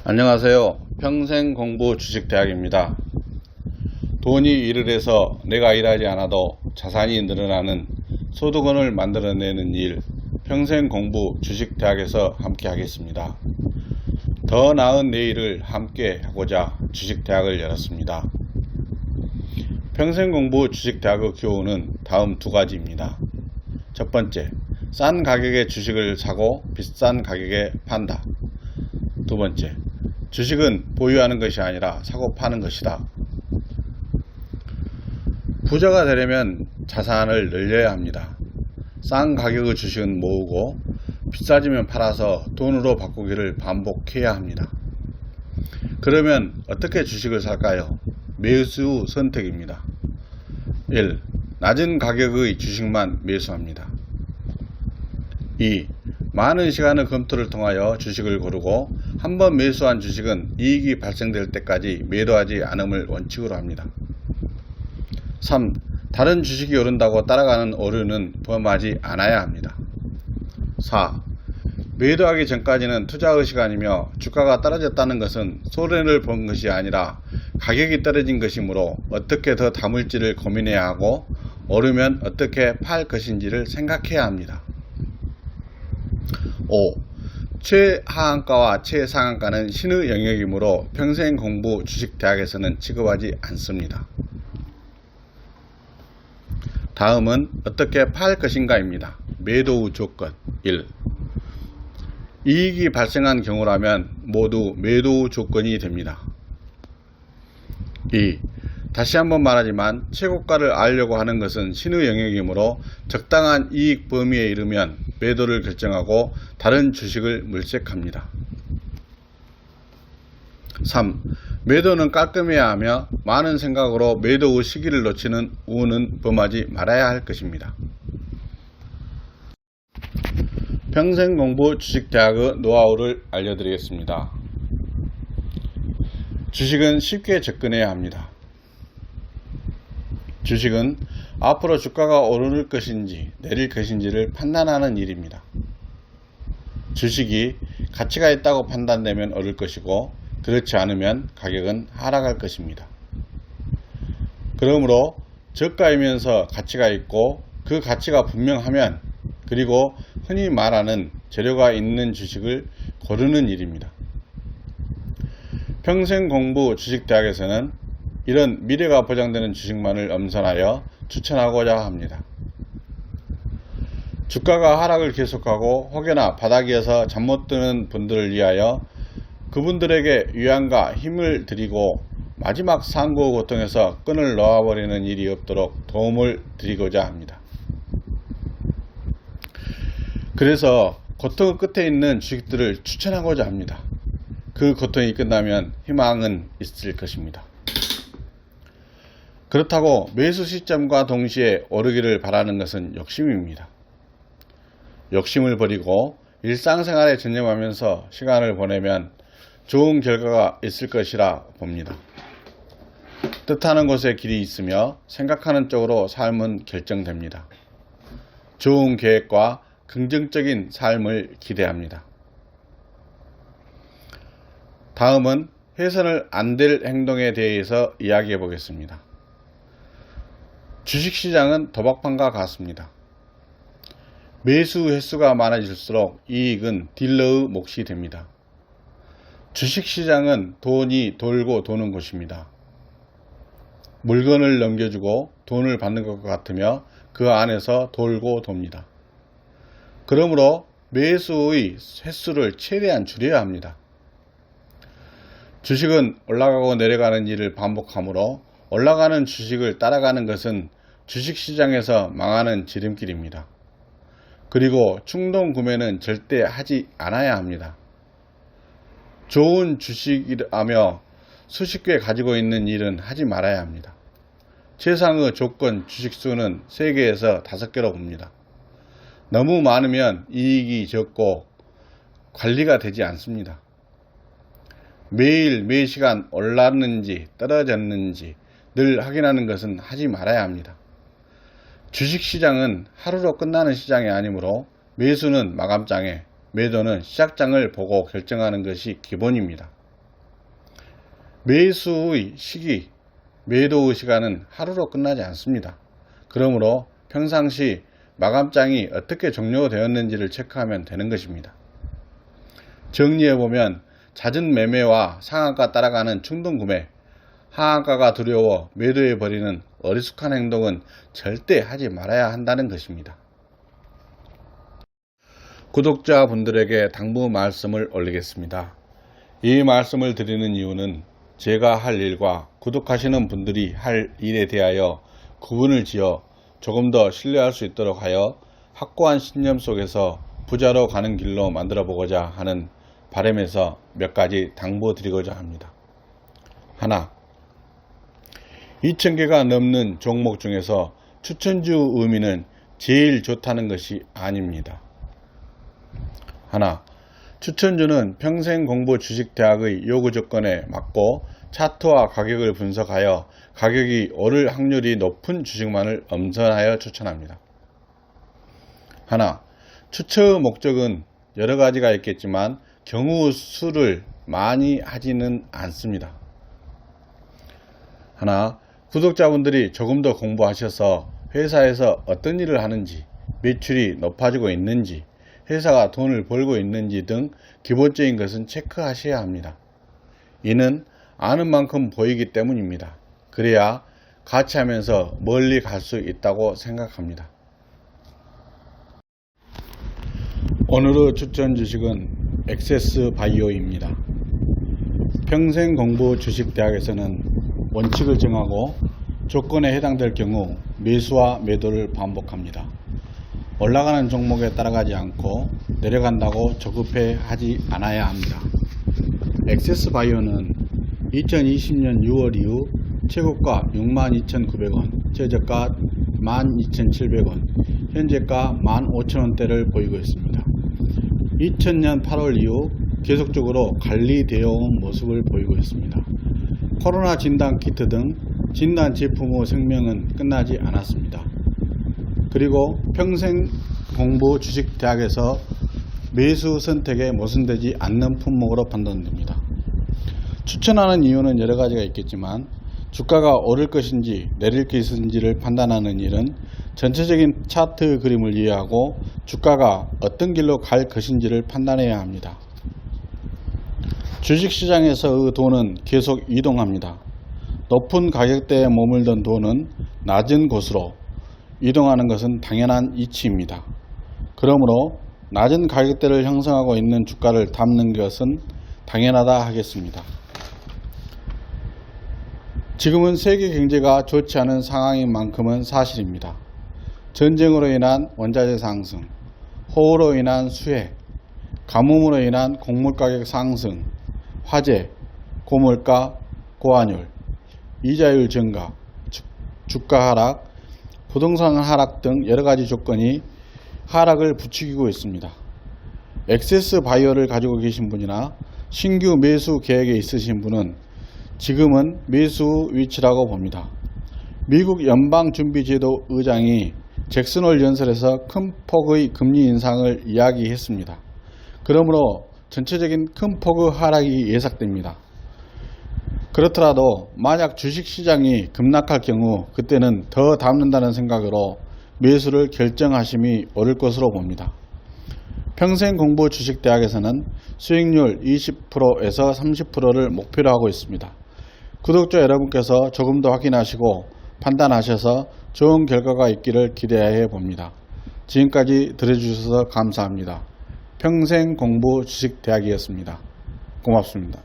안녕하세요. 평생공부 주식대학입니다. 돈이 일을 해서 내가 일하지 않아도 자산이 늘어나는 소득원을 만들어내는 일, 평생공부 주식대학에서 함께 하겠습니다. 더 나은 내일을 함께 하고자 주식대학을 열었습니다. 평생공부 주식대학의 교훈은 다음 두 가지입니다. 첫 번째, 싼 가격에 주식을 사고 비싼 가격에 판다. 두 번째, 주식은 보유하는 것이 아니라 사고 파는 것이다. 부자가 되려면 자산을 늘려야 합니다. 싼 가격의 주식은 모으고 비싸지면 팔아서 돈으로 바꾸기를 반복해야 합니다. 그러면 어떻게 주식을 살까요? 매수 선택입니다. 1. 낮은 가격의 주식만 매수합니다. 2. 많은 시간의 검토를 통하여 주식을 고르고 한번 매수한 주식은 이익이 발생될 때까지 매도하지 않음을 원칙으로 합니다. 3. 다른 주식이 오른다고 따라가는 오류는 범하지 않아야 합니다. 4. 매도하기 전까지는 투자의식 아니며 주가가 떨어졌다는 것은 손해를 본 것이 아니라 가격이 떨어진 것이므로 어떻게 더 담을지를 고민해야 하고 오르면 어떻게 팔 것인지를 생각해야 합니다. 5. 최하한가와 최상한가는 신의 영역이므로 평생공부 주식대학에서는 취급하지 않습니다. 다음은 어떻게 팔 것인가입니다. 매도 조건 1. 이익이 발생한 경우라면 모두 매도 조건이 됩니다. 2. 다시 한번 말하지만 최고가를 알려고 하는 것은 신의 영역이므로 적당한 이익 범위에 이르면 매도를 결정하고 다른 주식을 물색합니다. 3. 매도는 깔끔해야 하며 많은 생각으로 매도의 시기를 놓치는 우는 범하지 말아야 할 것입니다. 평생공부 주식대학의 노하우를 알려드리겠습니다. 주식은 쉽게 접근해야 합니다. 주식은 앞으로 주가가 오를 것인지 내릴 것인지를 판단하는 일입니다. 주식이 가치가 있다고 판단되면 오를 것이고 그렇지 않으면 가격은 하락할 것입니다. 그러므로 저가이면서 가치가 있고 그 가치가 분명하면 그리고 흔히 말하는 재료가 있는 주식을 고르는 일입니다. 평생공부 주식대학에서는 이런 미래가 보장되는 주식만을 엄선하여 추천하고자 합니다. 주가가 하락을 계속하고 혹여나 바닥이어서 잠 못 드는 분들을 위하여 그분들에게 위안과 힘을 드리고 마지막 상고 고통에서 끈을 놓아버리는 일이 없도록 도움을 드리고자 합니다. 그래서 고통의 끝에 있는 주식들을 추천하고자 합니다. 그 고통이 끝나면 희망은 있을 것입니다. 그렇다고 매수 시점과 동시에 오르기를 바라는 것은 욕심입니다. 욕심을 버리고 일상생활에 전념하면서 시간을 보내면 좋은 결과가 있을 것이라 봅니다. 뜻하는 곳에 길이 있으며 생각하는 쪽으로 삶은 결정됩니다. 좋은 계획과 긍정적인 삶을 기대합니다. 다음은 해서는 안 될 행동에 대해서 이야기해 보겠습니다. 주식시장은 도박판과 같습니다. 매수 횟수가 많아질수록 이익은 딜러의 몫이 됩니다. 주식시장은 돈이 돌고 도는 곳입니다. 물건을 넘겨주고 돈을 받는 것과 같으며 그 안에서 돌고 돕니다. 그러므로 매수의 횟수를 최대한 줄여야 합니다. 주식은 올라가고 내려가는 일을 반복하므로 올라가는 주식을 따라가는 것은 주식시장에서 망하는 지름길입니다. 그리고 충동 구매는 절대 하지 않아야 합니다. 좋은 주식이라며 수십 개 가지고 있는 일은 하지 말아야 합니다. 최상의 조건 주식수는 3개에서 5개로 봅니다. 너무 많으면 이익이 적고 관리가 되지 않습니다. 매일 매시간 올랐는지 떨어졌는지 늘 확인하는 것은 하지 말아야 합니다. 주식시장은 하루로 끝나는 시장이 아니므로 매수는 마감장에 매도는 시작장을 보고 결정하는 것이 기본입니다. 매수의 시기, 매도의 시간은 하루로 끝나지 않습니다. 그러므로 평상시 마감장이 어떻게 종료되었는지를 체크하면 되는 것입니다. 정리해보면 잦은 매매와 상한가 따라가는 충동구매, 하한가가 두려워 매도해버리는 어리숙한 행동은 절대 하지 말아야 한다는 것입니다. 구독자분들에게 당부 말씀을 올리겠습니다. 이 말씀을 드리는 이유는 제가 할 일과 구독하시는 분들이 할 일에 대하여 구분을 지어 조금 더 신뢰할 수 있도록 하여 확고한 신념 속에서 부자로 가는 길로 만들어 보고자 하는 바람에서 몇 가지 당부드리고자 합니다. 하나, 2,000개가 넘는 종목 중에서 추천주 의미는 제일 좋다는 것이 아닙니다. 하나, 추천주는 평생공부 주식대학의 요구 조건에 맞고 차트와 가격을 분석하여 가격이 오를 확률이 높은 주식만을 엄선하여 추천합니다. 하나, 추천의 목적은 여러 가지가 있겠지만 경우 수를 많이 하지는 않습니다. 하나, 구독자분들이 조금 더 공부하셔서 회사에서 어떤 일을 하는지, 매출이 높아지고 있는지, 회사가 돈을 벌고 있는지 등 기본적인 것은 체크하셔야 합니다. 이는 아는 만큼 보이기 때문입니다. 그래야 같이 하면서 멀리 갈 수 있다고 생각합니다. 오늘의 추천 주식은 액세스바이오입니다. 평생공부 주식대학에서는 원칙을 정하고 조건에 해당될 경우 매수와 매도를 반복합니다. 올라가는 종목에 따라가지 않고 내려간다고 조급해 하지 않아야 합니다. 액세스바이오는 2020년 6월 이후 최고가 62,900원, 최저가 12,700원, 현재가 15,000원대를 보이고 있습니다. 2000년 8월 이후 계속적으로 관리되어 온 모습을 보이고 있습니다. 코로나 진단 키트 등 진단 제품의 생명은 끝나지 않았습니다. 그리고 평생 공부 주식대학에서 매수 선택에 모순되지 않는 품목으로 판단됩니다. 추천하는 이유는 여러 가지가 있겠지만 주가가 오를 것인지 내릴 것인지를 판단하는 일은 전체적인 차트 그림을 이해하고 주가가 어떤 길로 갈 것인지를 판단해야 합니다. 주식시장에서의 돈은 계속 이동합니다. 높은 가격대에 머물던 돈은 낮은 곳으로 이동하는 것은 당연한 이치입니다. 그러므로 낮은 가격대를 형성하고 있는 주가를 담는 것은 당연하다 하겠습니다. 지금은 세계 경제가 좋지 않은 상황인 만큼은 사실입니다. 전쟁으로 인한 원자재 상승, 호우로 인한 수해, 가뭄으로 인한 곡물가격 상승, 화재, 고물가, 고환율, 이자율 증가, 주가 하락, 부동산 하락 등 여러가지 조건이 하락을 부추기고 있습니다. 액세스바이오를 가지고 계신 분이나 신규 매수 계획에 있으신 분은 지금은 매수 위치라고 봅니다. 미국 연방준비제도 의장이 잭슨홀 연설에서 큰 폭의 금리 인상을 이야기했습니다. 그러므로 전체적인 큰 폭의 하락이 예상됩니다. 그렇더라도 만약 주식시장이 급락할 경우 그때는 더 담는다는 생각으로 매수를 결정하심이 옳을 것으로 봅니다. 평생공부 주식대학에서는 수익률 20%에서 30%를 목표로 하고 있습니다. 구독자 여러분께서 조금 더 확인하시고 판단하셔서 좋은 결과가 있기를 기대해 봅니다. 지금까지 들어주셔서 감사합니다. 평생공부 주식대학이었습니다. 고맙습니다.